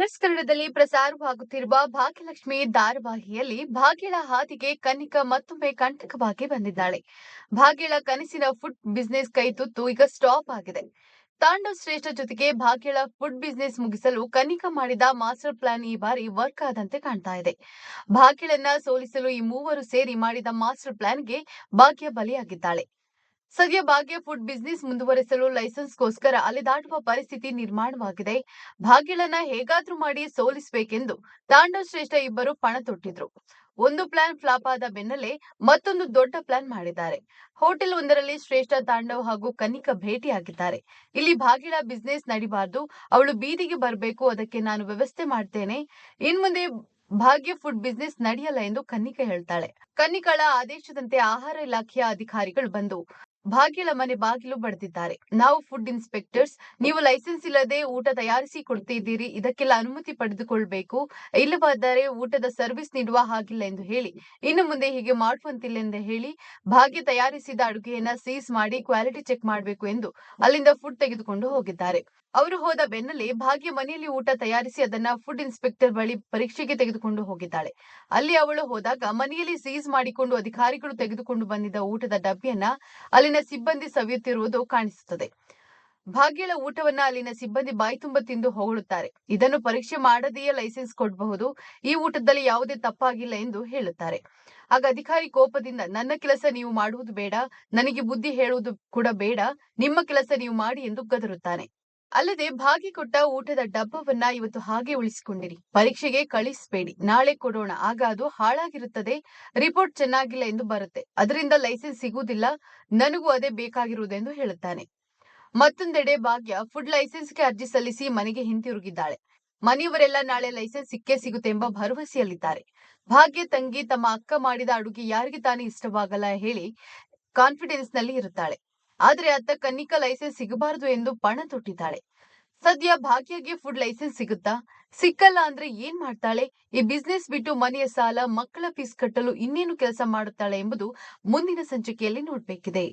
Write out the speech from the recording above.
Plus ಕನ್ನಡದಲ್ಲಿ ಪ್ರಸಾರವಾಗುತ್ತಿರುವ ಭಾಗ್ಯಲಕ್ಷ್ಮಿ ಧಾರಾವಾಹಿಯಲ್ಲಿ ಭಾಗ್ಯಳ ಹಾದಿಗೆ ಕನ್ನಿಕಾ ಮತ್ತೊಮ್ಮೆ ಕಂಟಕವಾಗಿ ಬಂದಿದ್ದಾಳೆ. ಭಾಗ್ಯಳ ಕನಸಿನ ಫುಡ್ ಬಿಸ್ನೆಸ್ ಕೈತುತ್ತು ಈಗ ಸ್ಟಾಪ್ ಆಗಿದೆ. ತಾಂಡವ್ ಶ್ರೇಷ್ಠ ಜೊತೆಗೆ ಭಾಗ್ಯಳ ಫುಡ್ ಬಿಸ್ನೆಸ್ ಮುಗಿಸಲು ಕನ್ನಿಕಾ ಮಾಡಿದ ಮಾಸ್ಟರ್ ಪ್ಲಾನ್ ಈ ಬಾರಿ ವರ್ಕ್ ಆದಂತೆ ಕಾಣ್ತಾ ಇದೆ. ಭಾಗ್ಯಳನ್ನ ಸೋಲಿಸಲು ಈ ಮೂವರು ಸೇರಿ ಮಾಡಿದ ಮಾಸ್ಟರ್ ಪ್ಲಾನ್ಗೆ ಭಾಗ್ಯ ಬಲಿಯಾಗಿದ್ದಾಳೆ. ಸದ್ಯ ಭಾಗ್ಯ ಫುಡ್ ಬಿಸ್ನೆಸ್ ಮುಂದುವರೆಸಲು ಲೈಸೆನ್ಸ್ಗೋಸ್ಕರ ಅಲೆದಾಡುವ ಪರಿಸ್ಥಿತಿ ನಿರ್ಮಾಣವಾಗಿದೆ. ಭಾಗ್ಯಳನ್ನ ಹೇಗಾದ್ರೂ ಮಾಡಿ ಸೋಲಿಸಬೇಕೆಂದು ತಾಂಡವ್ ಶ್ರೇಷ್ಠ ಇಬ್ಬರು ಪಣ ತೊಟ್ಟಿದ್ರು. ಒಂದು ಪ್ಲಾನ್ ಫ್ಲಾಪ್ ಆದ ಬೆನ್ನಲ್ಲೇ ಮತ್ತೊಂದು ದೊಡ್ಡ ಪ್ಲಾನ್ ಮಾಡಿದ್ದಾರೆ. ಹೋಟೆಲ್ ಒಂದರಲ್ಲಿ ಶ್ರೇಷ್ಠ ತಾಂಡವ್ ಹಾಗೂ ಕನ್ನಿಕಾ ಭೇಟಿಯಾಗಿದ್ದಾರೆ. ಇಲ್ಲಿ ಭಾಗ್ಯಳ ಬಿಸ್ನೆಸ್ ನಡಿಬಾರ್ದು, ಅವಳು ಬೀದಿಗೆ ಬರಬೇಕು, ಅದಕ್ಕೆ ನಾನು ವ್ಯವಸ್ಥೆ ಮಾಡ್ತೇನೆ, ಇನ್ಮುಂದೆ ಭಾಗ್ಯ ಫುಡ್ ಬಿಸ್ನೆಸ್ ನಡೆಯಲ್ಲ ಎಂದು ಕನ್ನಿಕಾ ಹೇಳ್ತಾಳೆ. ಕನ್ನಿಕಾಳ ಆದೇಶದಂತೆ ಆಹಾರ ಇಲಾಖೆಯ ಅಧಿಕಾರಿಗಳು ಬಂದು ಭಾಗ್ಯಳ ಮನೆ ಬಾಗಿಲು ಬಡಿದಿದ್ದಾರೆ. ನಾವು ಫುಡ್ ಇನ್ಸ್ಪೆಕ್ಟರ್ಸ್, ನೀವು ಲೈಸೆನ್ಸ್ ಇಲ್ಲದೆ ಊಟ ತಯಾರಿಸಿ ಕೊಡ್ತಿದ್ದೀರಿ, ಇದಕ್ಕೆಲ್ಲ ಅನುಮತಿ ಪಡೆದುಕೊಳ್ಬೇಕು, ಇಲ್ಲವಾದರೆ ಊಟದ ಸರ್ವಿಸ್ ನೀಡುವ ಹಾಗಿಲ್ಲ ಎಂದು ಹೇಳಿ ಇನ್ನು ಮುಂದೆ ಹೀಗೆ ಮಾಡುವಂತಿಲ್ಲ ಎಂದು ಹೇಳಿ ಭಾಗ್ಯ ತಯಾರಿಸಿದ ಅಡುಗೆಯನ್ನ ಸೀಸ್ ಮಾಡಿ ಕ್ವಾಲಿಟಿ ಚೆಕ್ ಮಾಡಬೇಕು ಎಂದು ಅಲ್ಲಿಂದ ಫುಡ್ ತೆಗೆದುಕೊಂಡು ಹೋಗಿದ್ದಾರೆ. ಅವರು ಹೋದ ಬೆನ್ನಲ್ಲೇ ಭಾಗ್ಯ ಮನೆಯಲ್ಲಿ ಊಟ ತಯಾರಿಸಿ ಅದನ್ನ ಫುಡ್ ಇನ್ಸ್ಪೆಕ್ಟರ್ ಬಳಿ ಪರೀಕ್ಷೆಗೆ ತೆಗೆದುಕೊಂಡು ಹೋಗಿದ್ದಾಳೆ. ಅಲ್ಲಿ ಅವಳು ಹೋದಾಗ ಮನೆಯಲ್ಲಿ ಸೀಸ್ ಮಾಡಿಕೊಂಡು ಅಧಿಕಾರಿಗಳು ತೆಗೆದುಕೊಂಡು ಬಂದಿದ್ದ ಊಟದ ಡಬ್ಬಿಯನ್ನ ಅಲ್ಲಿನ ಸಿಬ್ಬಂದಿ ಸವಿಯುತ್ತಿರುವುದು ಕಾಣಿಸುತ್ತದೆ. ಭಾಗ್ಯಳ ಊಟವನ್ನ ಅಲ್ಲಿನ ಸಿಬ್ಬಂದಿ ಬಾಯಿ ತುಂಬ ತಿಂದು ಹೊಗಳುತ್ತಾರೆ. ಇದನ್ನು ಪರೀಕ್ಷೆ ಮಾಡದೆಯೇ ಲೈಸೆನ್ಸ್ ಕೊಡಬಹುದು, ಈ ಊಟದಲ್ಲಿ ಯಾವುದೇ ತಪ್ಪಾಗಿಲ್ಲ ಎಂದು ಹೇಳುತ್ತಾರೆ. ಆಗ ಅಧಿಕಾರಿ ಕೋಪದಿಂದ, ನನ್ನ ಕೆಲಸ ನೀವು ಮಾಡುವುದು ಬೇಡ, ನನಗೆ ಬುದ್ಧಿ ಹೇಳುವುದು ಕೂಡ ಬೇಡ, ನಿಮ್ಮ ಕೆಲಸ ನೀವು ಮಾಡಿ ಎಂದು ಗದರುತ್ತಾನೆ. ಅಲ್ಲದೆ ಭಾಗ್ಯ ಕೊಟ್ಟ ಊಟದ ಡಬ್ಬವನ್ನ ಇವತ್ತು ಹಾಗೆ ಉಳಿಸಿಕೊಂಡಿರಿ, ಪರೀಕ್ಷೆಗೆ ಕಳಿಸಬೇಡಿ, ನಾಳೆ ಕೊಡೋಣ, ಆಗ ಅದು ಹಾಳಾಗಿರುತ್ತದೆ, ರಿಪೋರ್ಟ್ ಚೆನ್ನಾಗಿಲ್ಲ ಎಂದು ಬರುತ್ತೆ, ಅದರಿಂದ ಲೈಸೆನ್ಸ್ ಸಿಗುವುದಿಲ್ಲ, ನನಗೂ ಅದೇ ಬೇಕಾಗಿರುವುದೆಂದು ಹೇಳುತ್ತಾನೆ. ಮತ್ತೊಂದೆಡೆ ಭಾಗ್ಯ ಫುಡ್ ಲೈಸೆನ್ಸ್ಗೆ ಅರ್ಜಿ ಸಲ್ಲಿಸಿ ಮನೆಗೆ ಹಿಂತಿರುಗಿದ್ದಾಳೆ. ಮನೆಯವರೆಲ್ಲ ನಾಳೆ ಲೈಸೆನ್ಸ್ ಸಿಕ್ಕೇ ಸಿಗುತ್ತೆ ಎಂಬ ಭರವಸೆಯಲ್ಲಿದ್ದಾರೆ. ಭಾಗ್ಯ ತಂಗಿ ತಮ್ಮ ಅಕ್ಕ ಮಾಡಿದ ಅಡುಗೆ ಯಾರಿಗೆ ತಾನೇ ಇಷ್ಟವಾಗಲ್ಲ ಹೇಳಿ ಕಾನ್ಫಿಡೆನ್ಸ್ ನಲ್ಲಿ ಇರುತ್ತಾಳೆ. ಆದ್ರೆ ಅತ್ತ ಕನ್ನಿಕಾ ಲೈಸೆನ್ಸ್ ಸಿಗಬಾರದು ಎಂದು ಪಣ ತೊಟ್ಟಿದ್ದಾಳೆ. ಸದ್ಯ ಭಾಗ್ಯಗೆ ಫುಡ್ ಲೈಸೆನ್ಸ್ ಸಿಗುತ್ತಾ? ಸಿಕ್ಕಲ್ಲ ಅಂದ್ರೆ ಏನ್ ಮಾಡ್ತಾಳೆ? ಈ ಬಿಸ್ನೆಸ್ ಬಿಟ್ಟು ಮನೆಯ ಸಾಲ, ಮಕ್ಕಳ ಫೀಸ್ ಕಟ್ಟಲು ಇನ್ನೇನು ಕೆಲಸ ಮಾಡುತ್ತಾಳೆ ಎಂಬುದು ಮುಂದಿನ ಸಂಚಿಕೆಯಲ್ಲಿ ನೋಡ್ಬೇಕಿದೆ.